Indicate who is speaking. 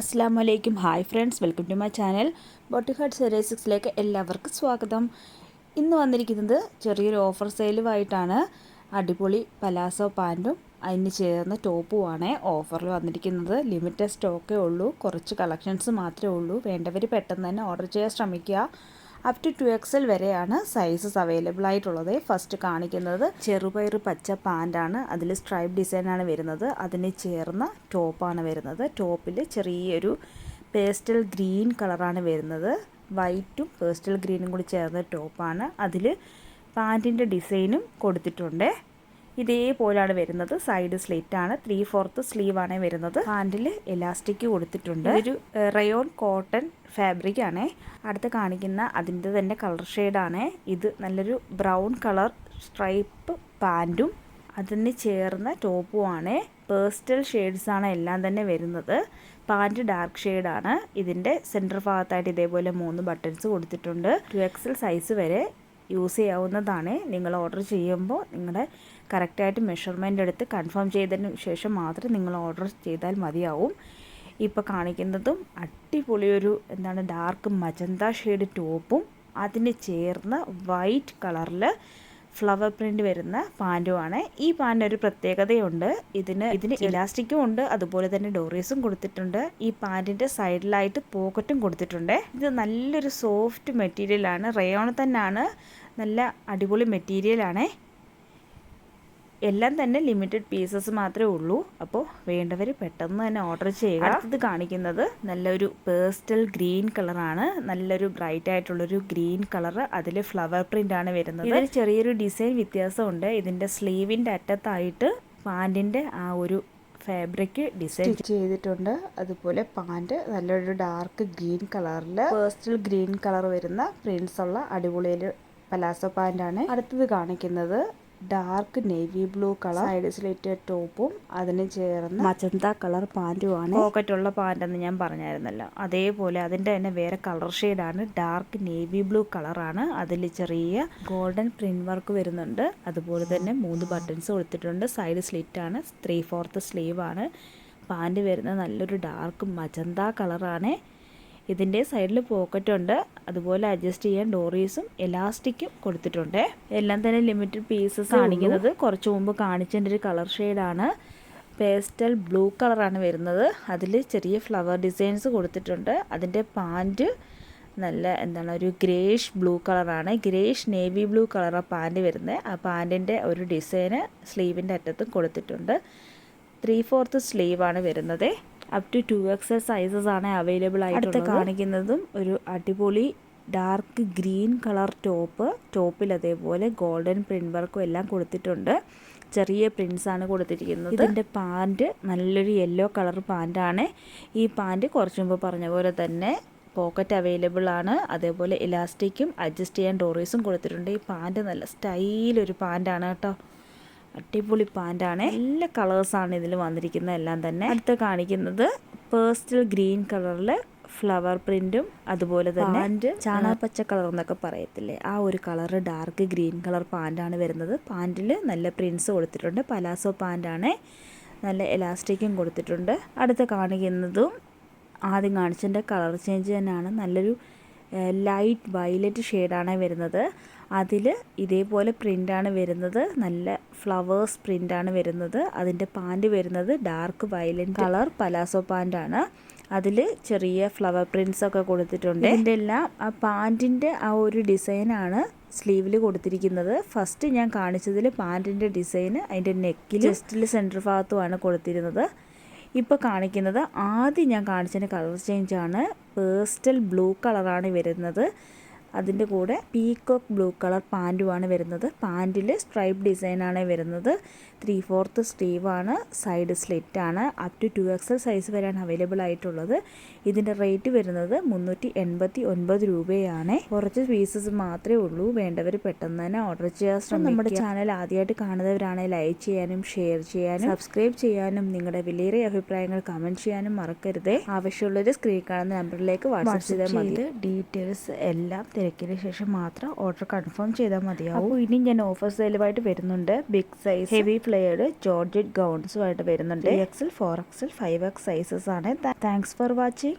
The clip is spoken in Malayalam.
Speaker 1: അസ്സലാമു അലൈക്കും. Hi friends, welcome to my channel ബോട്ടിഹാർട്ട് സെറേസിക്സിലേക്ക് എല്ലാവർക്കും സ്വാഗതം. ഇന്ന് വന്നിരിക്കുന്നത് ചെറിയൊരു ഓഫർ സെയിലുമായിട്ടാണ്. അടിപൊളി പലാസോ പാൻറ്റും അതിന് ചേർന്ന ടോപ്പുമാണ് ഓഫറിൽ വന്നിരിക്കുന്നത്. ലിമിറ്റഡ് സ്റ്റോക്കേ ഉള്ളൂ, കുറച്ച് കളക്ഷൻസ് മാത്രമേ ഉള്ളൂ. വേണ്ടവർ പെട്ടെന്ന് തന്നെ ഓർഡർ ചെയ്യാൻ ശ്രമിക്കുക. അപ് ടു 2XL വരെയാണ് സൈസസ് അവൈലബിൾ ആയിട്ടുള്ളത്. ഫസ്റ്റ് കാണിക്കുന്നത് ചെറുപയർ പച്ച പാൻറ്റാണ്. അതിൽ സ്ട്രൈപ്പ് ഡിസൈനാണ് വരുന്നത്. അതിന് ചേർന്ന ടോപ്പാണ് വരുന്നത്. ടോപ്പിൽ ചെറിയൊരു പേസ്റ്റൽ ഗ്രീൻ കളറാണ് വരുന്നത്. വൈറ്റും പേസ്റ്റൽ ഗ്രീനും കൂടി ചേർന്ന ടോപ്പാണ്. അതിൽ പാൻറ്റിൻ്റെ ഡിസൈനും കൊടുത്തിട്ടുണ്ട്. ഇതേപോലെയാണ് വരുന്നത്. സൈഡ് സ്ലിറ്റാണ്. 3/4 സ്ലീവാണ് വരുന്നത്. ഹാൻഡിൽ എലാസ്റ്റിക് കൊടുത്തിട്ടുണ്ട്. ഒരു റയോൺ കോട്ടൺ ഫാബ്രിക് ആണ്. അടുത്ത് കാണിക്കുന്ന അതിൻ്റെ തന്നെ കളർ ഷെയ്ഡാണ്. ഇത് നല്ലൊരു ബ്രൗൺ കളർ സ്ട്രൈപ്പ് പാൻറ്റും അതിന് ചേർന്ന ടോപ്പുമാണ്. പേസ്റ്റൽ ഷെയ്ഡ്സാണ് എല്ലാം തന്നെ വരുന്നത്. പാൻറ്റ് ഡാർക്ക് ഷെയ്ഡാണ്. ഇതിൻ്റെ സെൻറ്റർ ഭാഗത്തായിട്ട് ഇതേപോലെ 3 ബട്ടൺസ് കൊടുത്തിട്ടുണ്ട്. 2XL സൈസ് വരെ യൂസ് ചെയ്യാവുന്നതാണ്. നിങ്ങൾ ഓർഡർ ചെയ്യുമ്പോൾ നിങ്ങളുടെ കറക്റ്റായിട്ട് മെഷർമെൻ്റ് എടുത്ത് കൺഫേം ചെയ്തതിന് ശേഷം മാത്രം നിങ്ങൾ ഓർഡർ ചെയ്താൽ മതിയാവും. ഇപ്പോൾ കാണിക്കുന്നതും അടിപൊളിയൊരു ഡാർക്ക് മജന്ത ഷെയ്ഡ് ടോപ്പും അതിന് ചേർന്ന വൈറ്റ് കളറിൽ ഫ്ലവർ പ്രിൻ്റ് വരുന്ന പാൻറ്റുമാണ്. ഈ പാൻറ്റ് ഒരു പ്രത്യേകതയുണ്ട്. ഇതിന് ഇലാസ്റ്റിക്കും ഉണ്ട്, അതുപോലെ തന്നെ ഡോറീസും കൊടുത്തിട്ടുണ്ട്. ഈ പാൻറ്റിൻ്റെ സൈഡിലായിട്ട് പോക്കറ്റും കൊടുത്തിട്ടുണ്ട്. ഇത് നല്ലൊരു സോഫ്റ്റ് മെറ്റീരിയലാണ്. റയോൺ തന്നെയാണ്. നല്ല അടിപൊളി മെറ്റീരിയലാണ്. എല്ലാം തന്നെ ലിമിറ്റഡ് പീസസ് മാത്രമേ ഉള്ളൂ. അപ്പോൾ വേണ്ടവർ പെട്ടെന്ന് തന്നെ ഓർഡർ ചെയ്യുക. അടുത്തത് കാണിക്കുന്നത് നല്ലൊരു പേസ്റ്റൽ ഗ്രീൻ കളറാണ്. നല്ലൊരു ബ്രൈറ്റ് ആയിട്ടുള്ളൊരു ഗ്രീൻ കളർ. അതിൽ ഫ്ലവർ പ്രിൻ്റ് ആണ് വരുന്നത്. ഇതിൽ ചെറിയൊരു ഡിസൈൻ വ്യത്യാസമുണ്ട്. ഇതിൻ്റെ സ്ലീവിൻ്റെ അറ്റത്തായിട്ട് പാൻറ്റിൻ്റെ ആ ഒരു ഫാബ്രിക് ഡിസൈൻ ചെയ്തിട്ടുണ്ട്. അതുപോലെ പാൻറ്റ് നല്ലൊരു ഡാർക്ക് ഗ്രീൻ കളറിൽ പേസ്റ്റൽ ഗ്രീൻ കളർ വരുന്ന പ്രിൻസ് ഉള്ള അടിപൊളിയൊരു പലാസോ പാൻറ്റാണ്. അടുത്തത് കാണിക്കുന്നത് dark navy blue colour side slit ടോപ്പും അതിന് ചേർന്ന് മജന്ത കളർ പാൻറ്റുമാണ്. പോക്കറ്റുള്ള പാൻറ്റെന്ന് ഞാൻ പറഞ്ഞായിരുന്നല്ലോ. അതേപോലെ അതിൻ്റെ തന്നെ വേറെ കളർ ഷെയ്ഡാണ്. ഡാർക്ക് നേവി ബ്ലൂ കളറാണ്. അതിൽ ചെറിയ ഗോൾഡൻ പ്രിന്റ് വർക്ക് വരുന്നുണ്ട്. അതുപോലെ തന്നെ 3 ബട്ടൺസ് കൊടുത്തിട്ടുണ്ട്. സൈഡ് സ്ലിറ്റാണ്. 3/4 സ്ലീവാണ്. പാൻറ്റ് വരുന്നത് നല്ലൊരു ഡാർക്ക് മജന്ത കളറാണ്. ഇതിൻ്റെ സൈഡിൽ പോക്കറ്റുണ്ട്. അതുപോലെ അഡ്ജസ്റ്റ് ചെയ്യാൻ ഡോറീസും എലാസ്റ്റിക്കും കൊടുത്തിട്ടുണ്ട്. എല്ലാം തന്നെ ലിമിറ്റഡ് പീസസ് കാണിക്കുന്നത്. കുറച്ച് മുമ്പ് കാണിച്ചതിൻ്റെ ഒരു കളർ ഷെയ്ഡാണ്. പേസ്റ്റൽ ബ്ലൂ കളറാണ് വരുന്നത്. അതിൽ ചെറിയ ഫ്ലവർ ഡിസൈൻസ് കൊടുത്തിട്ടുണ്ട്. അതിൻ്റെ പാൻറ്റ് നല്ല ഒരു ഗ്രേഷ് ബ്ലൂ കളറാണ്. ഗ്രേഷ് നേവി ബ്ലൂ കളറാണ് പാൻറ്റ് വരുന്നത്. ആ പാൻറ്റിൻ്റെ ഒരു ഡിസൈന് സ്ലീവിൻ്റെ അറ്റത്തും കൊടുത്തിട്ടുണ്ട്. 3/4 സ്ലീവാണ് വരുന്നത്. അപ് ടു 2XL സൈസസ് ആണ് അവൈലബിൾ ആയിട്ടുള്ളത്. അടുത്ത് കാണിക്കുന്നതും ഒരു അടിപൊളി ഡാർക്ക് ഗ്രീൻ കളർ ടോപ്പിൽ അതേപോലെ ഗോൾഡൻ പ്രിന്റ് വർക്കും എല്ലാം കൊടുത്തിട്ടുണ്ട്. ചെറിയ പ്രിൻസ് ആണ് കൊടുത്തിരിക്കുന്നത്. ഇതിൻ്റെ പാൻറ്റ് നല്ലൊരു യെല്ലോ കളർ പാൻറ്റാണ്. ഈ പാൻറ്റ് കുറച്ച് മുമ്പ് പറഞ്ഞ പോലെ തന്നെ പോക്കറ്റ് അവൈലബിൾ ആണ്. അതേപോലെ ഇലാസ്റ്റിക്കും അഡ്ജസ്റ്റ് ചെയ്യാൻ ഡോറീസും കൊടുത്തിട്ടുണ്ട്. ഈ പാൻറ്റ് നല്ല സ്റ്റൈലൊരു പാൻറ്റാണ് കേട്ടോ. അടിപൊളി പാൻറ്റാണ്. എല്ലാ കളേഴ്സാണ് ഇതിൽ വന്നിരിക്കുന്നത് എല്ലാം തന്നെ. അടുത്ത് കാണിക്കുന്നത് പേസ്റ്റൽ ഗ്രീൻ കളറിൽ ഫ്ലവർ പ്രിൻറ്റും അതുപോലെ തന്നെ പാൻറ്റ് ചാണകപ്പച്ച കളർ എന്നൊക്കെ പറയത്തില്ലേ, ആ ഒരു കളറ് ഡാർക്ക് ഗ്രീൻ കളർ പാൻറ്റാണ് വരുന്നത്. പാൻറ്റിൽ നല്ല പ്രിൻസ് കൊടുത്തിട്ടുണ്ട്. പലാസോ പാൻറ്റാണ്. നല്ല എലാസ്റ്റിക്കും കൊടുത്തിട്ടുണ്ട്. അടുത്ത് കാണിക്കുന്നതും ആദ്യം കാണിച്ചതിൻ്റെ കളർ ചേഞ്ച് തന്നെയാണ്. നല്ലൊരു ലൈറ്റ് വയലറ്റ് ഷെയ്ഡാണ് വരുന്നത്. അതിൽ ഇതേപോലെ പ്രിൻ്റാണ് വരുന്നത്. നല്ല ഫ്ലവേഴ്സ് പ്രിൻ്റാണ് വരുന്നത്. അതിൻ്റെ പാൻറ്റ് വരുന്നത് ഡാർക്ക് വയലറ്റ് കളർ പലാസോ പാൻറ്റാണ്. അതിൽ ചെറിയ ഫ്ലവർ പ്രിൻസൊക്കെ കൊടുത്തിട്ടുണ്ട്. ഇതിൻ്റെ എല്ലാം ആ പാൻറ്റിൻ്റെ ആ ഒരു ഡിസൈനാണ് സ്ലീവിൽ കൊടുത്തിരിക്കുന്നത്. ഫസ്റ്റ് ഞാൻ കാണിച്ചതിൽ പാൻറ്റിൻ്റെ ഡിസൈന് അതിൻ്റെ നെക്കിൽ ചെസ്റ്റിൽ സെൻറ്റർ ഭാഗത്തുമാണ് കൊടുത്തിരുന്നത്. ഇപ്പോൾ കാണിക്കുന്നത് ആദ്യം ഞാൻ കാണിച്ചതിൻ്റെ കളർ ചേഞ്ചാണ്. പേസ്റ്റൽ ബ്ലൂ കളറാണ് വരുന്നത്. അതിൻ്റെ കൂടെ പീകോക്ക് ബ്ലൂ കളർ പാൻറ്റുമാണ് വരുന്നത്. പാൻറ്റിൽ സ്ട്രൈപ്പ് ഡിസൈനാണ് വരുന്നത്. 3/4 സ്ലീവാണ്. സൈഡ് സ്ലിറ്റാണ്. അപ് ടു 2XL സൈസ് വരെയാണ് അവൈലബിൾ ആയിട്ടുള്ളത്. ഇതിൻ്റെ റേറ്റ് വരുന്നത് 389 രൂപയാണ്. കുറച്ച് പീസസ് മാത്രമേ ഉള്ളൂ. വേണ്ടവർ പെട്ടെന്ന് തന്നെ ഓർഡർ ചെയ്യാൻ ശ്രമിക്കുക. നമ്മുടെ ചാനൽ ആദ്യമായിട്ട് കാണുന്നവരാണെങ്കിൽ ലൈക്ക് ചെയ്യാനും ഷെയർ ചെയ്യാനും സബ്സ്ക്രൈബ് ചെയ്യാനും നിങ്ങളുടെ വിലയേറിയ അഭിപ്രായങ്ങൾ കമൻറ്റ് ചെയ്യാനും മറക്കരുത്. ആവശ്യമുള്ളൊരു സ്ക്രീൻ കാണുന്ന നമ്പറിലേക്ക് വാട്സാപ്പ് ചെയ്താൽ മതി. ഡീറ്റെയിൽസ് എല്ലാം തിരക്കിന് ശേഷം മാത്രം ഓർഡർ കൺഫേം ചെയ്താൽ മതിയാവും. അപ്പോൾ ഇനി ഞാൻ ഓഫർ സെയിലുമായിട്ട് വരുന്നുണ്ട്. Big size heavy flared georgette ഗൗൺസുമായിട്ട് വരുന്നുണ്ട്. 3XL 4XL 5X സൈസസ് ആണ്. Thanks for watching.